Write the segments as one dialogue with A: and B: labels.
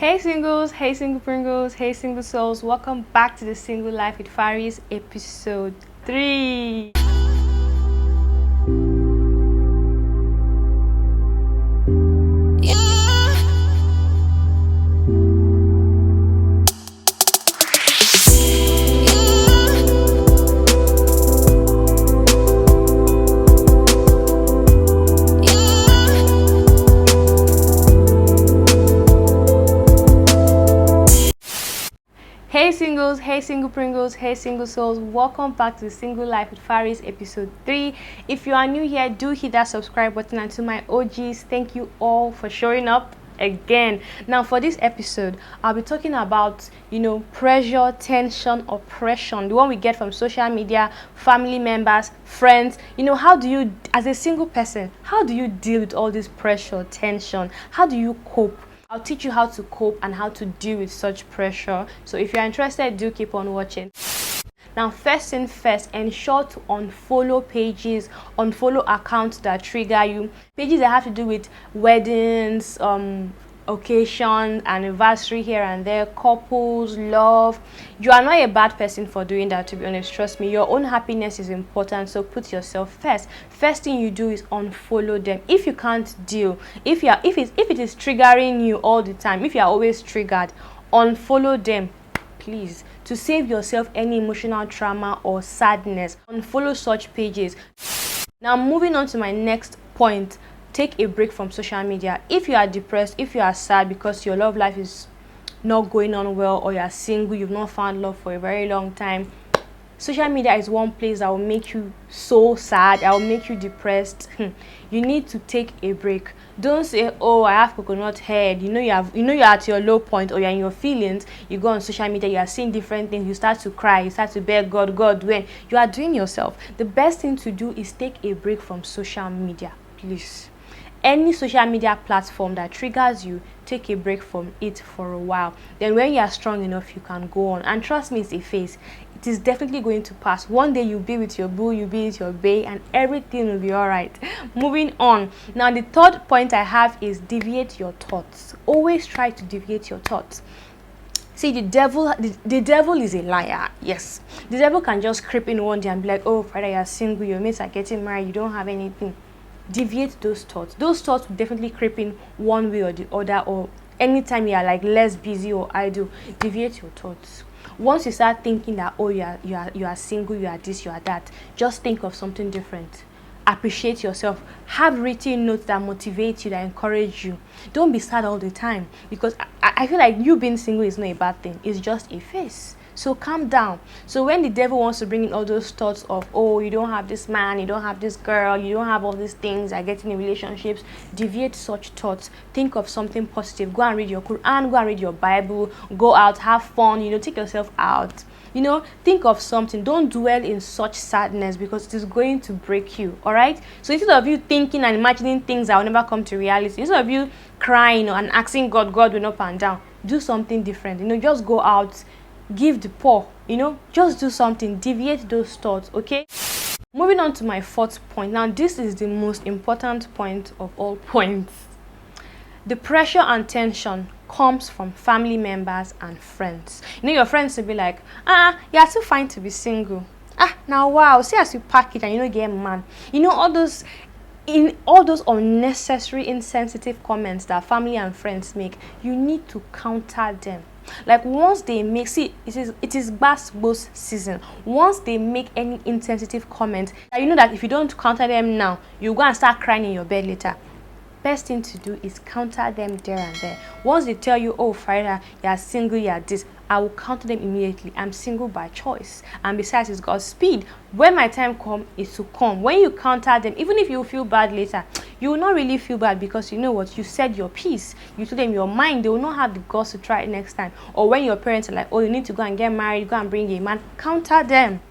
A: Hey singles, hey single Pringles, hey single souls, welcome back to the Single Life with Faris episode 3. Hey singles, hey single Pringles, hey single souls, welcome back to the Single Life with Faris episode 3. If you are new here, do hit that subscribe button, and to my OGs, thank you all for showing up again. Now for this episode, I'll be talking about, pressure, tension, oppression, the one we get from social media, family members, friends. How do you, as a single person, how do you deal with all this pressure, tension? How do you cope? I'll teach you how to cope and how to deal with such pressure. So if you're interested, do keep on watching. Now, first thing first, ensure to unfollow pages, unfollow accounts that trigger you. Pages that have to do with weddings, occasions, anniversary here and there, couples, love. You are not a bad person for doing that, to be honest. Trust me, your own happiness is important, so put yourself first. First thing you do is unfollow them. If you can't deal, if it is triggering you all the time, if you are always triggered, unfollow them, please, to save yourself any emotional trauma or sadness. Unfollow such pages. Now, moving on to my next point. Take a break from social media. If you are depressed, if you are sad because your love life is not going on well, or you are single, you've not found love for a very long time, social media is one place that will make you so sad, that will make you depressed. You need to take a break. Don't say, oh, I have coconut head. You're at your low point, or you're in your feelings. You go on social media, you are seeing different things, you start to cry, you start to beg God, when you are doing yourself. The best thing to do is take a break from social media, please. Any social media platform that triggers you, take a break from it for a while. Then when you are strong enough, you can go on. And trust me, it's a phase. It is definitely going to pass. One day you'll be with your boo, you'll be with your bae, and everything will be all right. Moving on. Now, the third point I have is deviate your thoughts. Always try to deviate your thoughts. See, the devil is a liar. Yes. The devil can just creep in one day and be like, oh, Farida, you're single, your mates are getting married, you don't have anything. Deviate those thoughts. Those thoughts will definitely creep in one way or the other, or anytime you are like less busy or idle. Deviate your thoughts. Once you start thinking that, oh, you are single, you are this, you are that, just think of something different. Appreciate yourself. Have written notes that motivate you, that encourage you. Don't be sad all the time, because I feel like you being single is not a bad thing. It's just a phase. So calm down. So when the devil wants to bring in all those thoughts of, oh, you don't have this man, you don't have this girl, you don't have all these things, I get in relationships, deviate such thoughts. Think of something positive. Go and read your Quran, go and read your Bible, go out, have fun, take yourself out. Think of something. Don't dwell in such sadness, because it is going to break you. All right. So instead of you thinking and imagining things that will never come to reality, instead of you crying and asking God will up and down, do something different. Just go out, give the poor, just do something. Deviate those thoughts. Okay. Moving on to my fourth point. Now, this is the most important point of all points. The pressure and tension comes from family members and friends. Your friends will be like, you're too fine to be single. Now wow, see as you pack it and you don't get man. All those unnecessary, insensitive comments that family and friends make, you need to counter them. Like, once they make, it is bass boss season. Once they make any insensitive comment, that if you don't counter them now, you're going to start crying in your bed later. Best thing to do is counter them there and there. Once they tell you, oh, Farida, you're single, you're this, I will counter them immediately. I'm single by choice, and besides, it's God's speed. When my time comes, it's to come. When you counter them, even if you feel bad later, you will not really feel bad, because you know what, you said your piece. You told them your mind. They will not have the guts to try it next time. Or when your parents are like, oh, you need to go and get married, go and bring a man, counter them.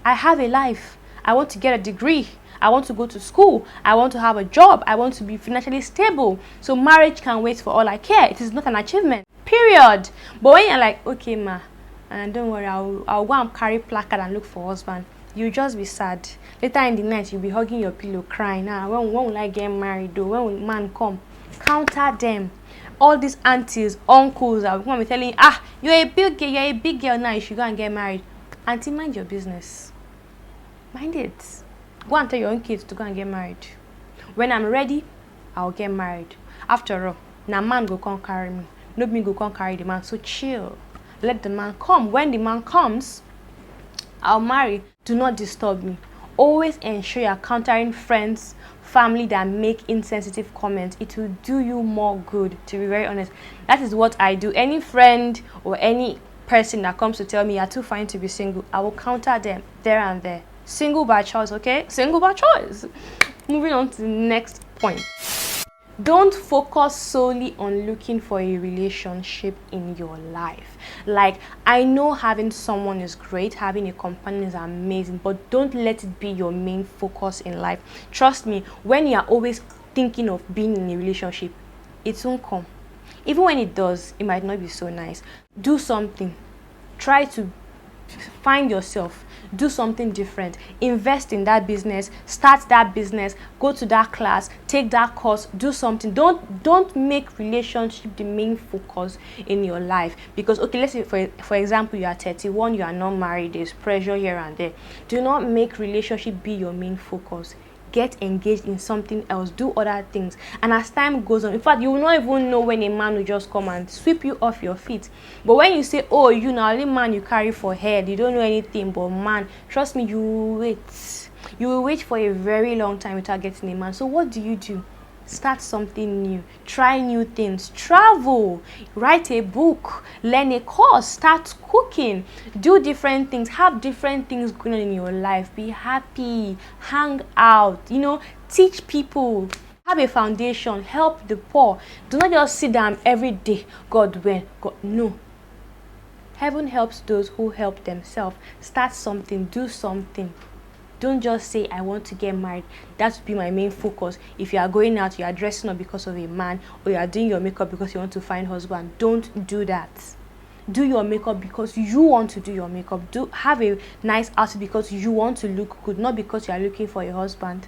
A: I have a life. I want to get a degree. I want to go to school. I want to have a job. I want to be financially stable. So marriage can wait for all I care. It is not an achievement. Period. But when you're like, okay, ma, and don't worry, I'll go and carry placard and look for husband, you'll just be sad. Later in the night, you'll be hugging your pillow, crying. When will I get married though? When will man come? Counter them. All these aunties, uncles are going to be telling you, you're a big girl now, you should go and get married. Auntie, mind your business. Mind it. Go and tell your own kids to go and get married. When I'm ready, I'll get married. After all, now man go come carry me. No me go come carry the man. So chill. Let the man come. When the man comes, I'll marry. Do not disturb me. Always ensure you're countering friends, family that make insensitive comments. It will do you more good, to be very honest. That is what I do. Any friend or any person that comes to tell me you're too fine to be single, I will counter them there and there. Single by choice, okay? Single by choice. Moving on to the next point. Don't focus solely on looking for a relationship in your life. Like, I know having someone is great, having a companion is amazing, but don't let it be your main focus in life. Trust me, when you are always thinking of being in a relationship, it won't come. Even when it does, it might not be so nice. Do something. Try to find yourself. Do something different. Invest in that business. Start that business. Go to that class. Take that course. Do something. Don't make relationship the main focus in your life. Because, okay, let's say for example, you are 31, you are not married, there's pressure here and there. Do not make relationship be your main focus. Get engaged in something else. Do other things. And as time goes on, in fact, you will not even know when a man will just come and sweep you off your feet. But when you say, oh, you know, only man you carry for head, you don't know anything but man, trust me, you will wait. You will wait for a very long time without getting a man. So what do? Start something new. Try new things. Travel. Write a book. Learn a course. Start cooking. Do different things. Have different things going on in your life. Be happy. Hang out. Teach people. Have a foundation. Help the poor. Do not just sit down every day. God when. God no. Heaven helps those who help themselves. Start something. Do something. Don't just say, I want to get married. That would be my main focus. If you are going out, you are dressing up because of a man, or you are doing your makeup because you want to find a husband. Don't do that. Do your makeup because you want to do your makeup. Have a nice outfit because you want to look good, not because you are looking for a husband.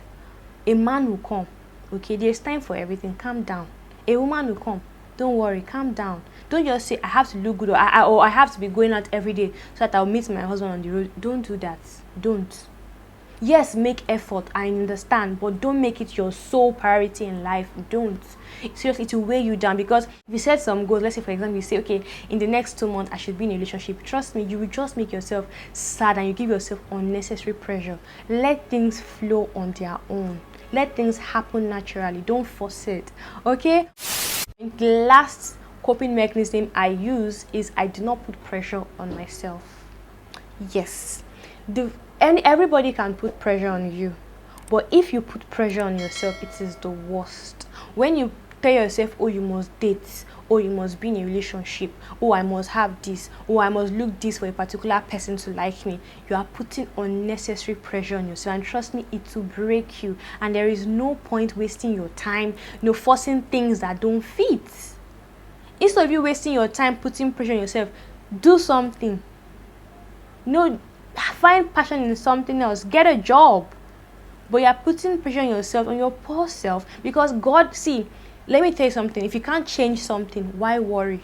A: A man will come. Okay, there's time for everything. Calm down. A woman will come. Don't worry, calm down. Don't just say, I have to look good, or I have to be going out every day so that I'll meet my husband on the road. Don't do that. Don't. Yes, make effort, I understand, but don't make it your sole priority in life. Don't. Seriously, it will weigh you down, because if you set some goals, let's say for example, you say, okay, in the next 2 months, I should be in a relationship. Trust me, you will just make yourself sad and you give yourself unnecessary pressure. Let things flow on their own. Let things happen naturally. Don't force it, okay? The last coping mechanism I use is I do not put pressure on myself. Yes. Everybody can put pressure on you, but if you put pressure on yourself, it is the worst. When you tell yourself, oh, you must date, oh, you must be in a relationship, oh, I must have this, oh, I must look this for a particular person to like me, you are putting unnecessary pressure on yourself, and trust me, it will break you. And there is no point wasting your time, forcing things that don't fit. Instead of you wasting your time putting pressure on yourself, do something. Find passion in something else. Get a job. But you're putting pressure on yourself, on your poor self, because God, let me tell you something. If you can't change something, why worry?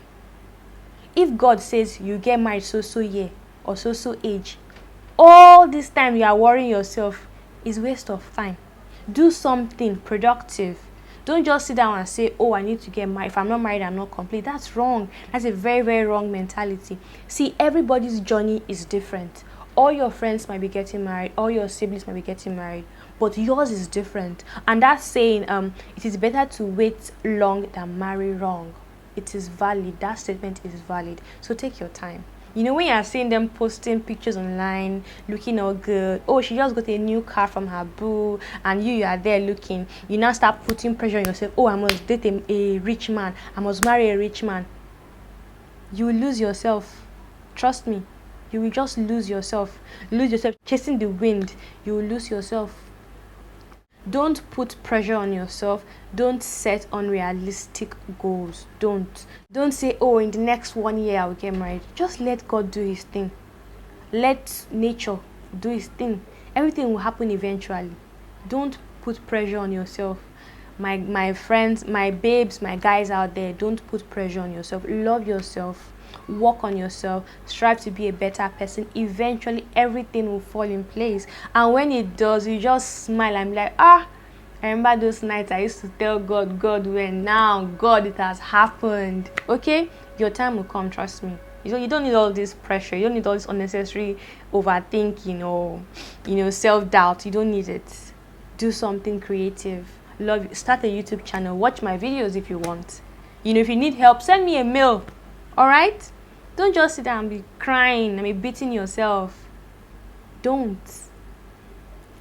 A: If God says you get married so year or so age, all this time you are worrying yourself is waste of time. Do something productive. Don't just sit down and say, oh, I need to get married. If I'm not married, I'm not complete. That's wrong. That's a very, very wrong mentality. Everybody's journey is different. All your friends might be getting married, all your siblings might be getting married, but yours is different. And that's saying it is better to wait long than marry wrong. It is valid. That statement is valid. So take your time. When you are seeing them posting pictures online, looking all good, oh, she just got a new car from her boo, and you are there looking, you now start putting pressure on yourself, oh, I must date a rich man, I must marry a rich man. You will lose yourself. Trust me. You will just lose yourself chasing the wind. You will lose yourself. Don't put pressure on yourself. Don't set unrealistic goals. Don't say, oh, in the next 1 year I will get married. Just let God do his thing. Let nature do his thing. Everything will happen eventually. Don't put pressure on yourself. my friends, my babes, my guys out there, don't put pressure on yourself. Love yourself, work on yourself, strive to be a better person. Eventually everything will fall in place, and when it does, you just smile and be like, I remember those nights I used to tell God, when now, God, it has happened. Okay, your time will come, trust me. You don't need all this pressure. You don't need all this unnecessary overthinking or self-doubt. You don't need it. Do something creative. Start a YouTube channel. Watch my videos if you want. If you need help, send me a mail. All right? Don't just sit there and be crying and be beating yourself. Don't.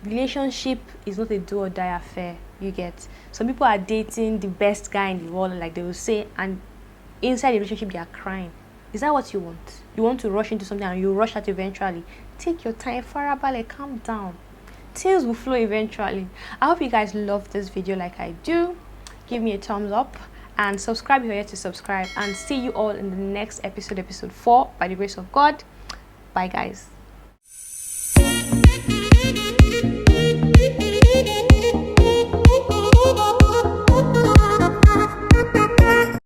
A: Relationship is not a do or die affair. You get. Some people are dating the best guy in the world, like they will say, and inside the relationship they are crying. Is that what you want? You want to rush into something and you rush out eventually. Take your time, farabale, calm down. Things will flow eventually. I hope you guys love this video like I do. Give me a thumbs up and subscribe if you're yet to subscribe. And see you all in the next episode, episode 4, by the grace of God. Bye, guys.